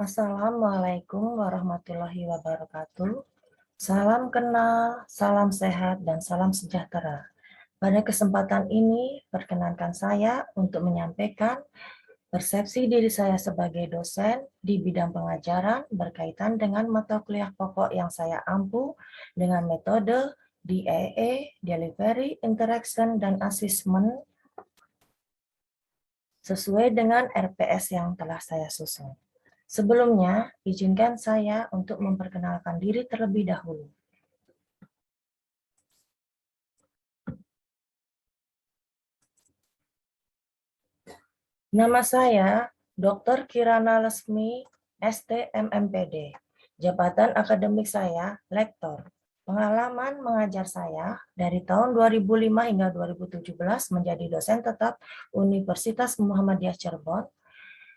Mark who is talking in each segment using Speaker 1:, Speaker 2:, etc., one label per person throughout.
Speaker 1: Assalamualaikum warahmatullahi wabarakatuh. Salam kenal, salam sehat, dan salam sejahtera. Pada kesempatan ini, perkenankan saya untuk menyampaikan persepsi diri saya sebagai dosen di bidang pengajaran berkaitan dengan mata kuliah pokok yang saya ampu dengan metode DAA, Delivery, Interaction, dan Assessment sesuai dengan RPS yang telah saya susun. Sebelumnya, izinkan saya untuk memperkenalkan diri terlebih dahulu. Nama saya Dr. Kirana Lesmi, ST-MMPD. Jabatan akademik saya, Lektor. Pengalaman mengajar saya dari tahun 2005 hingga 2017 menjadi dosen tetap Universitas Muhammadiyah Cirebon.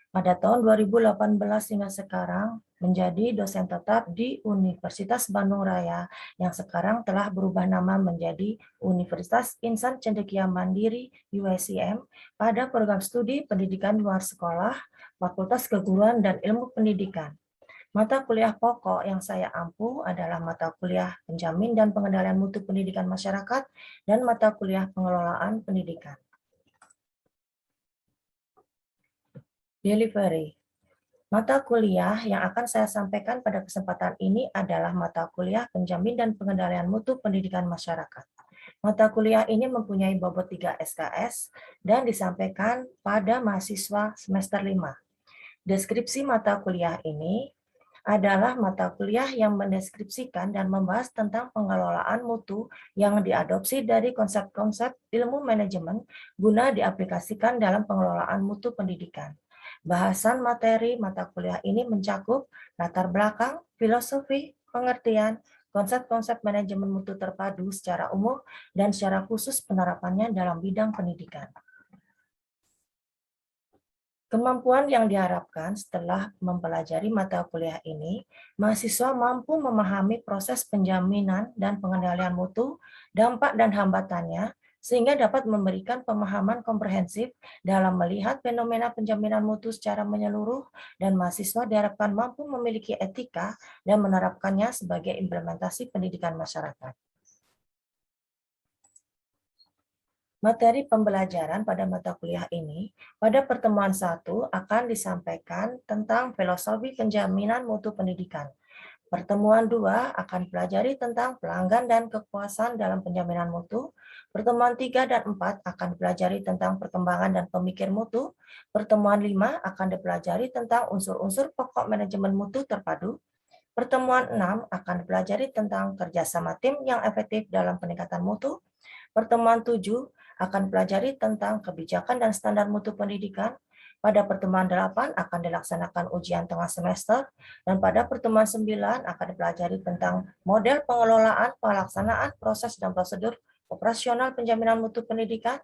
Speaker 1: Pada tahun 2018 hingga sekarang menjadi dosen tetap di Universitas Bandung Raya yang sekarang telah berubah nama menjadi Universitas Insan Cendekia Mandiri UICM pada program studi pendidikan luar sekolah, Fakultas Keguruan dan Ilmu Pendidikan. Mata kuliah pokok yang saya ampu adalah mata kuliah penjamin dan pengendalian mutu pendidikan masyarakat dan mata kuliah pengelolaan pendidikan. Delivery. Mata kuliah yang akan saya sampaikan pada kesempatan ini adalah mata kuliah penjamin dan pengendalian mutu pendidikan masyarakat. Mata kuliah ini mempunyai bobot 3 SKS dan disampaikan pada mahasiswa semester 5. Deskripsi mata kuliah ini adalah mata kuliah yang mendeskripsikan dan membahas tentang pengelolaan mutu yang diadopsi dari konsep-konsep ilmu manajemen guna diaplikasikan dalam pengelolaan mutu pendidikan. Bahasan materi mata kuliah ini mencakup latar belakang, filosofi, pengertian, konsep-konsep manajemen mutu terpadu secara umum, dan secara khusus penerapannya dalam bidang pendidikan. Kemampuan yang diharapkan setelah mempelajari mata kuliah ini, mahasiswa mampu memahami proses penjaminan dan pengendalian mutu, dampak dan hambatannya, sehingga dapat memberikan pemahaman komprehensif dalam melihat fenomena penjaminan mutu secara menyeluruh, dan mahasiswa diharapkan mampu memiliki etika dan menerapkannya sebagai implementasi pendidikan masyarakat. Materi pembelajaran pada mata kuliah ini, pada pertemuan 1 akan disampaikan tentang filosofi penjaminan mutu pendidikan. Pertemuan 2 akan pelajari tentang pelanggan dan kepuasan dalam penjaminan mutu. Pertemuan 3 dan 4 akan dipelajari tentang perkembangan dan pemikir mutu. Pertemuan 5 akan dipelajari tentang unsur-unsur pokok manajemen mutu terpadu. Pertemuan 6 akan dipelajari tentang kerjasama tim yang efektif dalam peningkatan mutu. Pertemuan 7 akan pelajari tentang kebijakan dan standar mutu pendidikan. Pada pertemuan 8 akan dilaksanakan ujian tengah semester, dan pada pertemuan 9 akan dipelajari tentang model pengelolaan, pelaksanaan, proses, dan prosedur operasional penjaminan mutu pendidikan.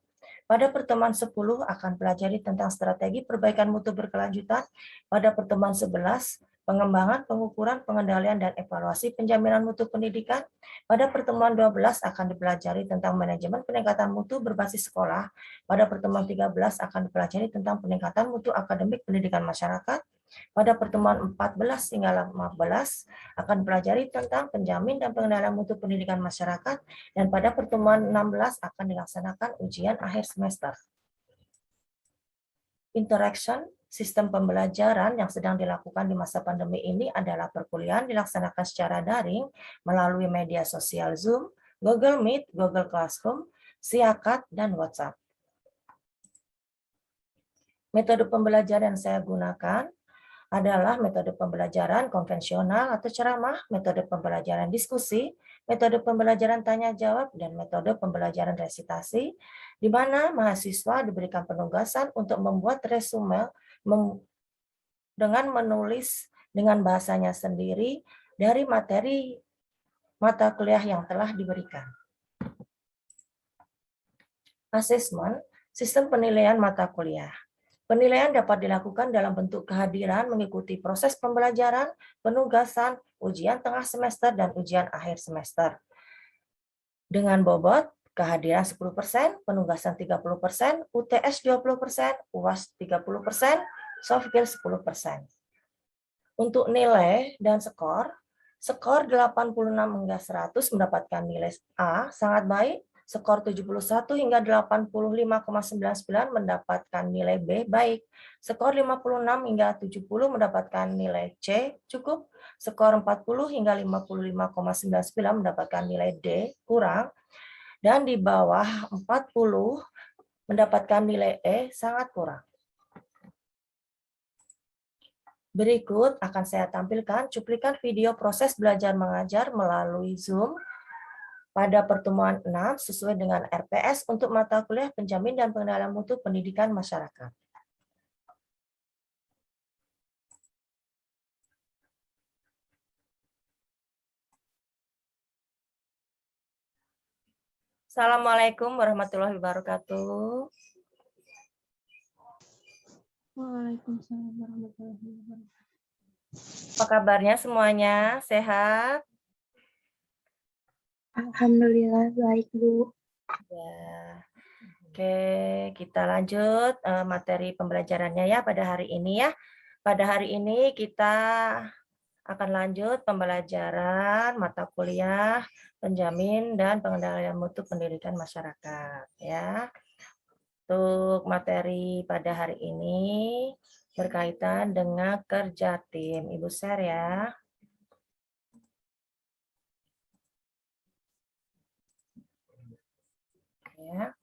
Speaker 1: Pada pertemuan 10 akan pelajari tentang strategi perbaikan mutu berkelanjutan. Pada pertemuan 11, pengembangan, pengukuran, pengendalian, dan evaluasi penjaminan mutu pendidikan. Pada pertemuan 12 akan dipelajari tentang manajemen peningkatan mutu berbasis sekolah. Pada pertemuan 13 akan dipelajari tentang peningkatan mutu akademik pendidikan masyarakat. Pada pertemuan 14 hingga 15 akan dipelajari tentang penjamin dan pengendalian mutu pendidikan masyarakat, dan pada pertemuan 16 akan dilaksanakan ujian akhir semester. Interaction, sistem pembelajaran yang sedang dilakukan di masa pandemi ini adalah perkuliahan dilaksanakan secara daring melalui media sosial Zoom, Google Meet, Google Classroom, Siakat, dan WhatsApp. Metode pembelajaran yang saya gunakan adalah metode pembelajaran konvensional atau ceramah, metode pembelajaran diskusi, metode pembelajaran tanya-jawab, dan metode pembelajaran resitasi, di mana mahasiswa diberikan penugasan untuk membuat resume dengan menulis dengan bahasanya sendiri dari materi mata kuliah yang telah diberikan. Asesmen, sistem penilaian mata kuliah. Penilaian dapat dilakukan dalam bentuk kehadiran mengikuti proses pembelajaran, penugasan, ujian tengah semester, dan ujian akhir semester. Dengan bobot kehadiran 10%, penugasan 30%, UTS 20%, UAS 30%, soft skill 10%. Untuk nilai dan skor, skor 86 hingga 100 mendapatkan nilai A, sangat baik. Skor 71 hingga 85,99 mendapatkan nilai B, baik. Skor 56 hingga 70 mendapatkan nilai C, cukup. Skor 40 hingga 55,99 mendapatkan nilai D, kurang. Dan di bawah 40 mendapatkan nilai E, sangat kurang. Berikut akan saya tampilkan cuplikan video proses belajar mengajar melalui Zoom pada pertemuan 6 sesuai dengan RPS untuk mata kuliah penjamin dan pengendalian mutu pendidikan masyarakat. Assalamualaikum warahmatullahi wabarakatuh.
Speaker 2: Waalaikumsalam warahmatullahi wabarakatuh.
Speaker 1: Apa kabarnya semuanya? Sehat?
Speaker 2: Alhamdulillah baik, Bu.
Speaker 1: Ya. Oke, kita lanjut materi pembelajarannya ya pada hari ini ya. Pada hari ini kita akan lanjut pembelajaran mata kuliah penjamin dan pengendalian mutu pendidikan masyarakat ya. Untuk materi pada hari ini berkaitan dengan kerja tim. Ibu share ya. Ya.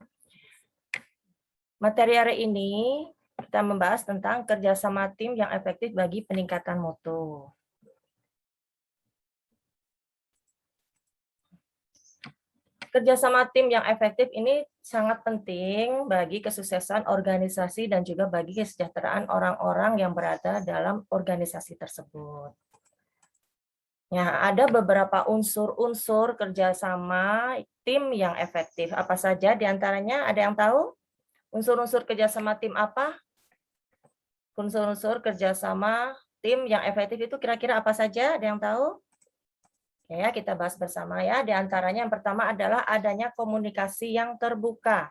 Speaker 1: Materi hari ini kita membahas tentang kerjasama tim yang efektif bagi peningkatan mutu. Kerjasama tim yang efektif ini sangat penting bagi kesuksesan organisasi dan juga bagi kesejahteraan orang-orang yang berada dalam organisasi tersebut. Ya, ada beberapa unsur-unsur kerjasama tim yang efektif. Apa saja diantaranya? Ada yang tahu? Unsur-unsur kerjasama tim apa? Unsur-unsur kerjasama tim yang efektif itu kira-kira apa saja? Ada yang tahu? Ya, kita bahas bersama ya. Di antaranya yang pertama adalah adanya komunikasi yang terbuka.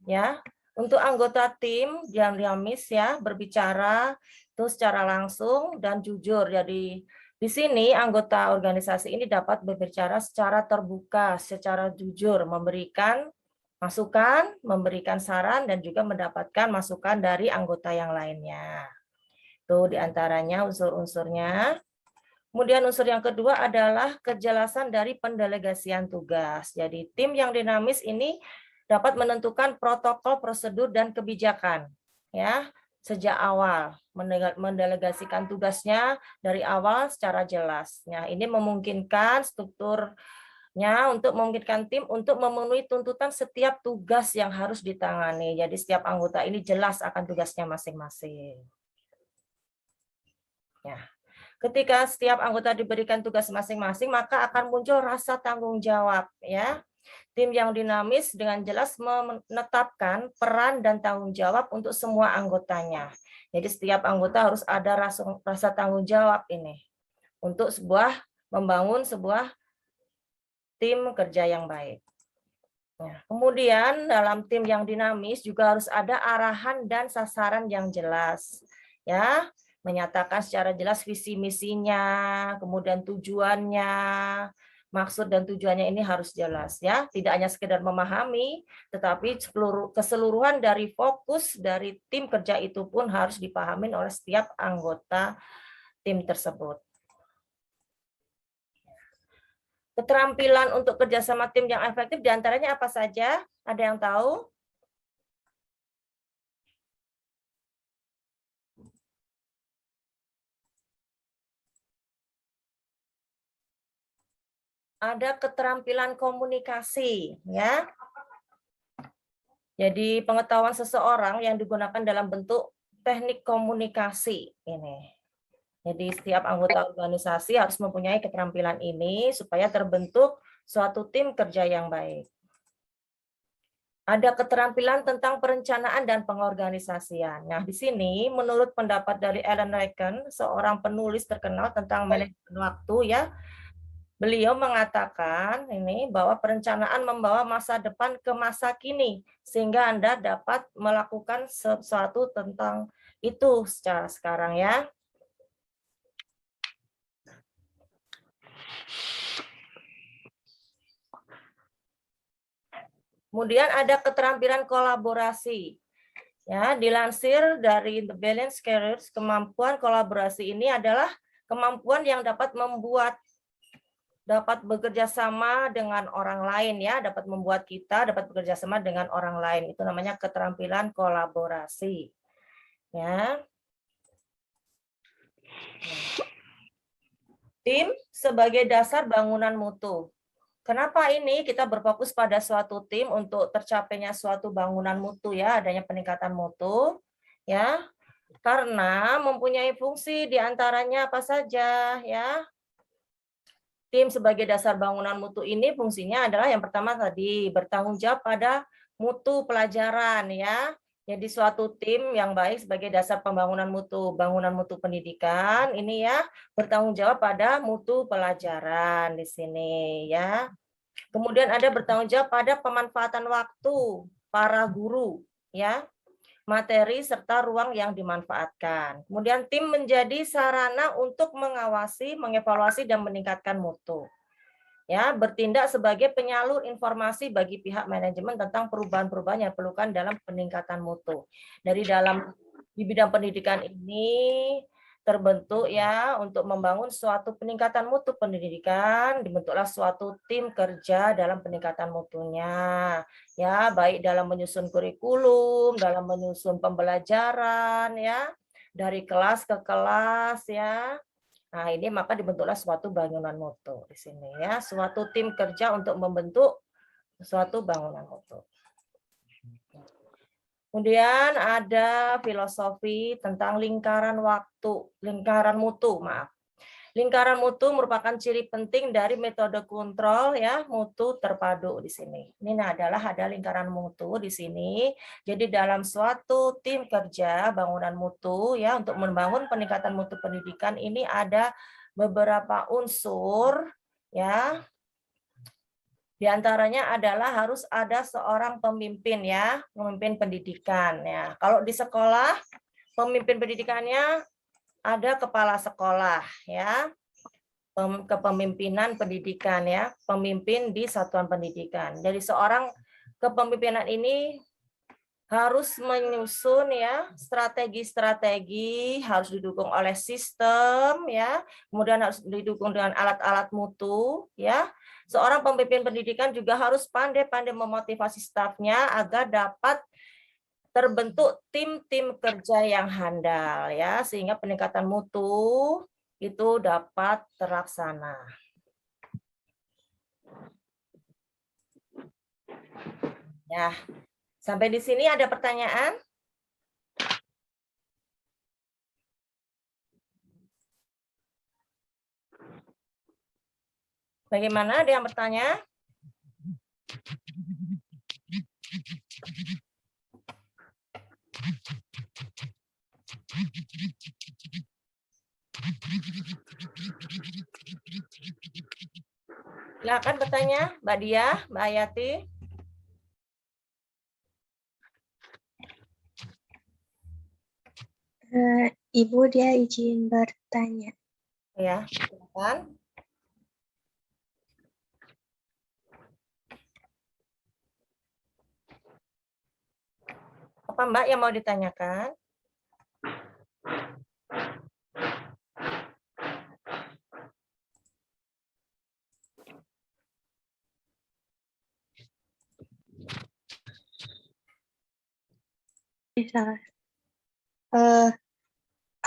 Speaker 1: Ya, untuk anggota tim yang dinamis ya, berbicara itu secara langsung dan jujur. Jadi di sini anggota organisasi ini dapat berbicara secara terbuka, secara jujur, memberikan masukan, memberikan saran dan juga mendapatkan masukan dari anggota yang lainnya. Itu di antaranya unsur-unsurnya. Kemudian unsur yang kedua adalah kejelasan dari pendelegasian tugas. Jadi tim yang dinamis ini dapat menentukan protokol, prosedur, dan kebijakan. Ya, sejak awal mendelegasikan tugasnya dari awal secara jelas. Nah, ini memungkinkan strukturnya untuk memungkinkan tim untuk memenuhi tuntutan setiap tugas yang harus ditangani. Jadi setiap anggota ini jelas akan tugasnya masing-masing. Ya. Ketika setiap anggota diberikan tugas masing-masing, maka akan muncul rasa tanggung jawab. Ya, tim yang dinamis dengan jelas menetapkan peran dan tanggung jawab untuk semua anggotanya. Jadi setiap anggota harus ada rasa tanggung jawab ini untuk membangun sebuah tim kerja yang baik. Nah, kemudian dalam tim yang dinamis juga harus ada arahan dan sasaran yang jelas. Ya, menyatakan secara jelas visi misinya, kemudian tujuannya, maksud dan tujuannya ini harus jelas ya. Tidak hanya sekedar memahami, tetapi keseluruhan dari fokus dari tim kerja itu pun harus dipahami oleh setiap anggota tim tersebut. Keterampilan untuk kerjasama tim yang efektif diantaranya apa saja? Ada yang tahu? Ada keterampilan komunikasi, ya. Jadi pengetahuan seseorang yang digunakan dalam bentuk teknik komunikasi ini. Jadi setiap anggota organisasi harus mempunyai keterampilan ini supaya terbentuk suatu tim kerja yang baik. Ada keterampilan tentang perencanaan dan pengorganisasian. Nah, di sini menurut pendapat dari Alan Raiken, seorang penulis terkenal tentang manajemen waktu ya, beliau mengatakan ini bahwa perencanaan membawa masa depan ke masa kini sehingga Anda dapat melakukan sesuatu tentang itu secara sekarang ya. Kemudian ada keterampilan kolaborasi. Ya, dilansir dari The Balance Careers, kemampuan kolaborasi ini adalah kemampuan yang dapat bekerja sama dengan orang lain, ya, dapat membuat kita dapat bekerja sama dengan orang lain. Itu namanya keterampilan kolaborasi. Ya. Tim sebagai dasar bangunan mutu. Kenapa ini kita berfokus pada suatu tim untuk tercapainya suatu bangunan mutu, ya, adanya peningkatan mutu, ya, karena mempunyai fungsi diantaranya apa saja, ya. Tim sebagai dasar bangunan mutu ini fungsinya adalah yang pertama tadi bertanggung jawab pada mutu pelajaran, ya. Jadi suatu tim yang baik sebagai dasar pembangunan mutu, bangunan mutu pendidikan ini, ya, bertanggung jawab pada mutu pelajaran di sini, ya. Kemudian ada bertanggung jawab pada pemanfaatan waktu para guru, ya, materi serta ruang yang dimanfaatkan. Kemudian tim menjadi sarana untuk mengawasi, mengevaluasi dan meningkatkan mutu. Ya, bertindak sebagai penyalur informasi bagi pihak manajemen tentang perubahan-perubahan yang diperlukan dalam peningkatan mutu. Di bidang pendidikan ini terbentuk, ya, untuk membangun suatu peningkatan mutu pendidikan, dibentuklah suatu tim kerja dalam peningkatan mutunya, ya, baik dalam menyusun kurikulum, dalam menyusun pembelajaran, ya, dari kelas ke kelas, ya. Nah, ini maka dibentuklah suatu bangunan mutu di sini, ya, suatu tim kerja untuk membentuk suatu bangunan mutu. Kemudian ada filosofi tentang lingkaran mutu, maaf. Lingkaran mutu merupakan ciri penting dari metode kontrol, ya, mutu terpadu di sini. Ini adalah ada lingkaran mutu di sini. Jadi dalam suatu tim kerja bangunan mutu, ya, untuk membangun peningkatan mutu pendidikan ini ada beberapa unsur, ya. Di antaranya adalah harus ada seorang pemimpin, ya, pemimpin pendidikan, ya. Kalau di sekolah pemimpin pendidikannya ada kepala sekolah, ya, kepemimpinan pendidikan, ya, pemimpin di satuan pendidikan. Jadi seorang kepemimpinan ini harus menyusun, ya, strategi-strategi, harus didukung oleh sistem, ya, kemudian harus didukung dengan alat-alat mutu, ya. Seorang pemimpin pendidikan juga harus pandai-pandai memotivasi stafnya agar dapat terbentuk tim-tim kerja yang handal, ya, sehingga peningkatan mutu itu dapat terlaksana. Ya, sampai di sini ada pertanyaan? Bagaimana, ada yang bertanya? Silakan bertanya, Mbak Dia, Mbak Ayati.
Speaker 2: Ibu, dia izin bertanya.
Speaker 1: Ya, silakan. Apa Mbak yang mau ditanyakan?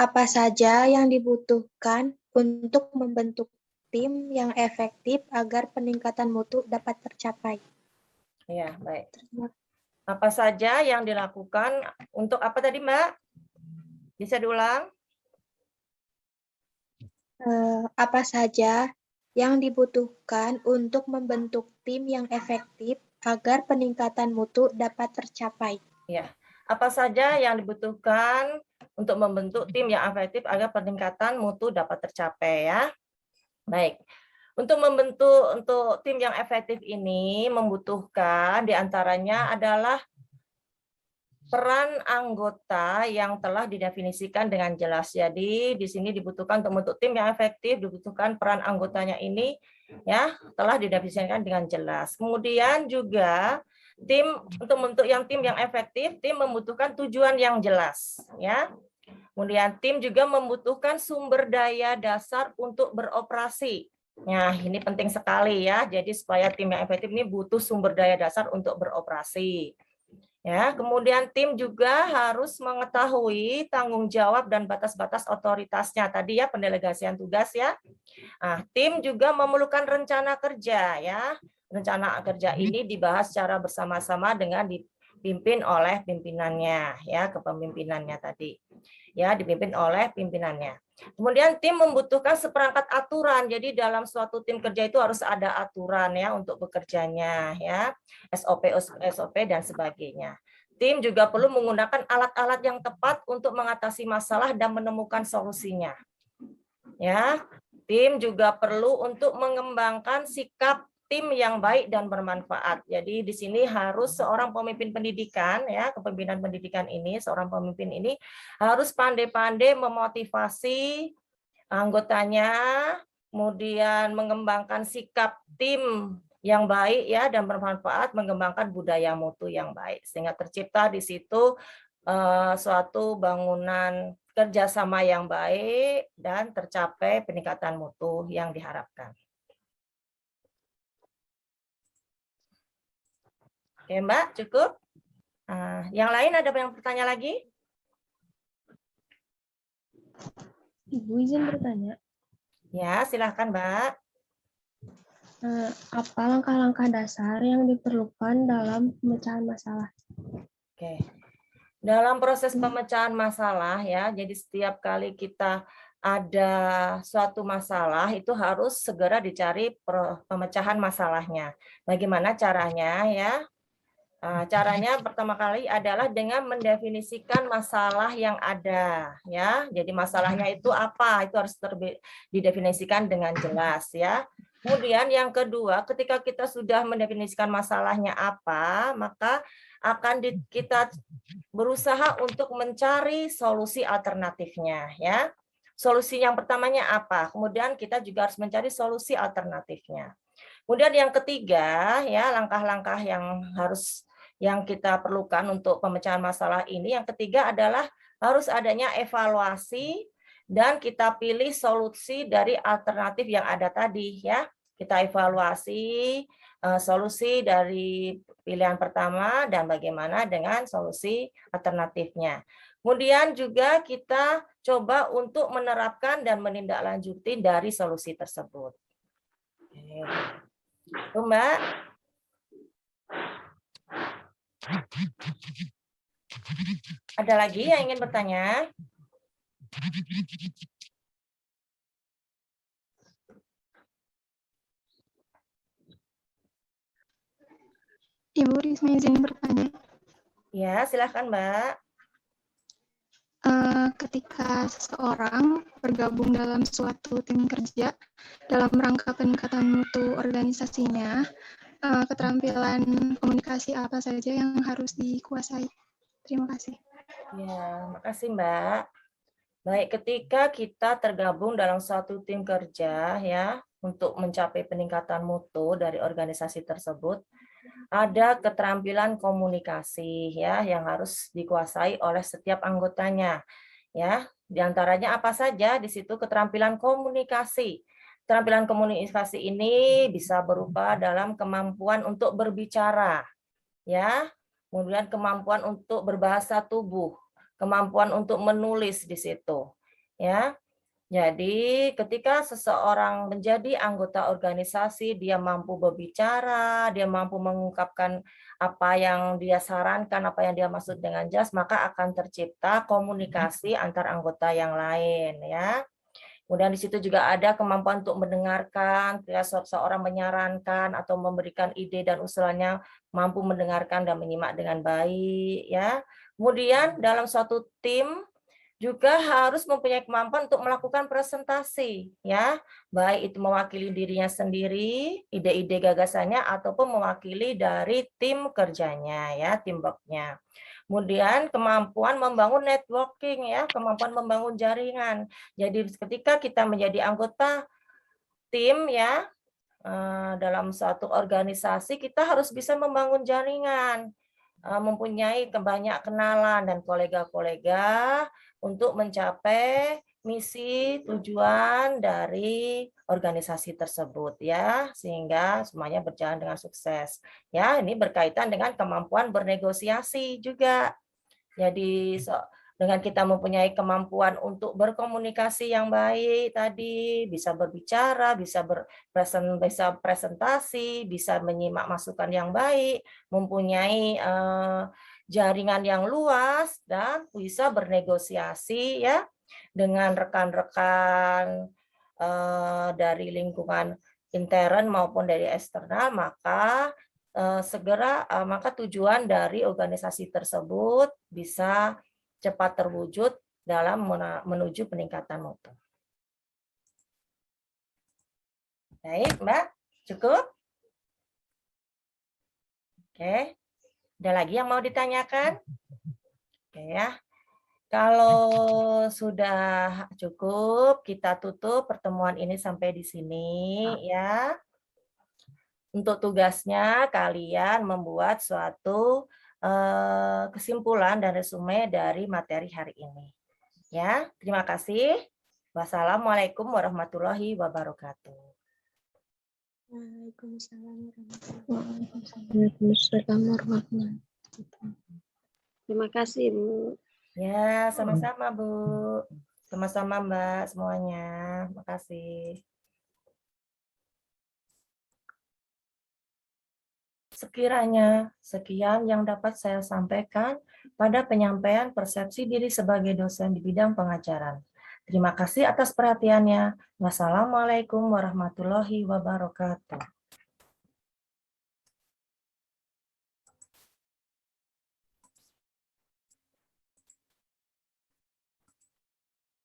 Speaker 2: Apa saja yang dibutuhkan untuk membentuk tim yang efektif agar peningkatan mutu dapat tercapai?
Speaker 1: Ya, baik. Apa saja yang dilakukan untuk apa tadi, Mbak? Bisa diulang?
Speaker 2: Apa saja yang dibutuhkan untuk membentuk tim yang efektif agar peningkatan mutu dapat tercapai?
Speaker 1: Ya. Apa saja yang dibutuhkan untuk membentuk tim yang efektif agar peningkatan mutu dapat tercapai, ya? Baik. Untuk tim yang efektif ini membutuhkan diantaranya adalah peran anggota yang telah didefinisikan dengan jelas. Jadi di sini dibutuhkan untuk membentuk tim yang efektif, dibutuhkan peran anggotanya ini ya telah didefinisikan dengan jelas. Kemudian juga tim untuk membentuk tim yang efektif, tim membutuhkan tujuan yang jelas ya. Kemudian tim juga membutuhkan sumber daya dasar untuk beroperasi. Nah, ini penting sekali ya. Jadi supaya tim yang efektif ini butuh sumber daya dasar untuk beroperasi. Ya, kemudian tim juga harus mengetahui tanggung jawab dan batas-batas otoritasnya. Tadi ya pendelegasian tugas ya. Nah, tim juga memerlukan rencana kerja ya. Rencana kerja ini dibahas secara bersama-sama dengan dipimpin oleh pimpinannya ya, kepemimpinannya tadi. Ya, dipimpin oleh pimpinannya. Kemudian tim membutuhkan seperangkat aturan. Jadi dalam suatu tim kerja itu harus ada aturan ya untuk bekerjanya ya. SOP dan sebagainya. Tim juga perlu menggunakan alat-alat yang tepat untuk mengatasi masalah dan menemukan solusinya. Ya, tim juga perlu untuk mengembangkan sikap tim yang baik dan bermanfaat. Jadi di sini harus seorang pemimpin pendidikan ya, kepemimpinan pendidikan ini, seorang pemimpin ini harus pandai-pandai memotivasi anggotanya, kemudian mengembangkan sikap tim yang baik ya dan bermanfaat, mengembangkan budaya mutu yang baik sehingga tercipta di situ suatu bangunan kerjasama yang baik dan tercapai peningkatan mutu yang diharapkan. Oke Mbak, cukup? Yang lain ada yang bertanya lagi?
Speaker 3: Ibu izin bertanya.
Speaker 1: Ya, silahkan Mbak.
Speaker 3: Apa langkah-langkah dasar yang diperlukan dalam pemecahan masalah?
Speaker 1: Oke. Dalam proses pemecahan masalah ya, jadi setiap kali kita ada suatu masalah itu harus segera dicari pemecahan masalahnya. Bagaimana caranya ya? Caranya pertama kali adalah dengan mendefinisikan masalah yang ada ya. Jadi masalahnya itu apa? Itu harus didefinisikan dengan jelas ya. Kemudian yang kedua, ketika kita sudah mendefinisikan masalahnya apa, maka akan kita berusaha untuk mencari solusi alternatifnya ya. Solusi yang pertamanya apa? Kemudian kita juga harus mencari solusi alternatifnya. Kemudian yang ketiga ya, langkah-langkah yang kita perlukan untuk pemecahan masalah ini, yang ketiga adalah harus adanya evaluasi dan kita pilih solusi dari alternatif yang ada tadi ya. Kita evaluasi solusi dari pilihan pertama dan bagaimana dengan solusi alternatifnya. Kemudian juga kita coba untuk menerapkan dan menindaklanjuti dari solusi tersebut. Oke. Mbak. Ada lagi yang ingin bertanya?
Speaker 4: Ibu Risma izin bertanya.
Speaker 1: Ya, silahkan Mbak.
Speaker 4: Ketika seseorang bergabung dalam suatu tim kerja dalam rangka peningkatan mutu organisasinya, keterampilan komunikasi apa saja yang harus dikuasai? Terima kasih.
Speaker 1: Ya, makasih Mbak. Baik, ketika kita tergabung dalam suatu tim kerja ya untuk mencapai peningkatan mutu dari organisasi tersebut, ada keterampilan komunikasi ya yang harus dikuasai oleh setiap anggotanya. Ya, di antaranya apa saja? Di situ keterampilan komunikasi. Keterampilan komunikasi ini bisa berupa dalam kemampuan untuk berbicara, ya, kemudian kemampuan untuk berbahasa tubuh, kemampuan untuk menulis di situ, ya. Jadi ketika seseorang menjadi anggota organisasi, dia mampu berbicara, dia mampu mengungkapkan apa yang dia sarankan, apa yang dia maksud dengan jelas, maka akan tercipta komunikasi antar anggota yang lain, ya. Kemudian di situ juga ada kemampuan untuk mendengarkan, ketika seseorang menyarankan atau memberikan ide dan usulannya, mampu mendengarkan dan menyimak dengan baik, ya. Kemudian dalam suatu tim juga harus mempunyai kemampuan untuk melakukan presentasi, ya, baik itu mewakili dirinya sendiri, ide-ide gagasannya, ataupun mewakili dari tim kerjanya, ya, teamwork-nya. Kemudian kemampuan membangun networking ya, kemampuan membangun jaringan. Jadi ketika kita menjadi anggota tim ya, dalam suatu organisasi kita harus bisa membangun jaringan, mempunyai banyak kenalan dan kolega-kolega untuk mencapai misi tujuan dari organisasi tersebut ya, sehingga semuanya berjalan dengan sukses. Ya, ini berkaitan dengan kemampuan bernegosiasi juga. Jadi dengan kita mempunyai kemampuan untuk berkomunikasi yang baik tadi, bisa berbicara, bisa presentasi, bisa menyimak masukan yang baik, mempunyai jaringan yang luas dan bisa bernegosiasi ya dengan rekan-rekan dari lingkungan intern maupun dari eksternal, maka maka tujuan dari organisasi tersebut bisa cepat terwujud dalam menuju peningkatan mutu. Baik, Mbak, cukup? Oke, ada lagi yang mau ditanyakan? Oke ya, kalau sudah cukup, kita tutup pertemuan ini sampai di sini ya. Untuk tugasnya kalian membuat suatu kesimpulan dan resume dari materi hari ini. Ya, terima kasih. Wassalamualaikum warahmatullahi wabarakatuh.
Speaker 2: Waalaikumsalam warahmatullahi
Speaker 3: Waalaikumsalam warahmatullahi wabarakatuh.
Speaker 5: Terima kasih, Bu.
Speaker 1: Ya, sama-sama, Bu. Sama-sama, Mbak, semuanya. Terima kasih. Sekiranya sekian yang dapat saya sampaikan pada penyampaian persepsi diri sebagai dosen di bidang pengajaran. Terima kasih atas perhatiannya. Wassalamualaikum warahmatullahi wabarakatuh.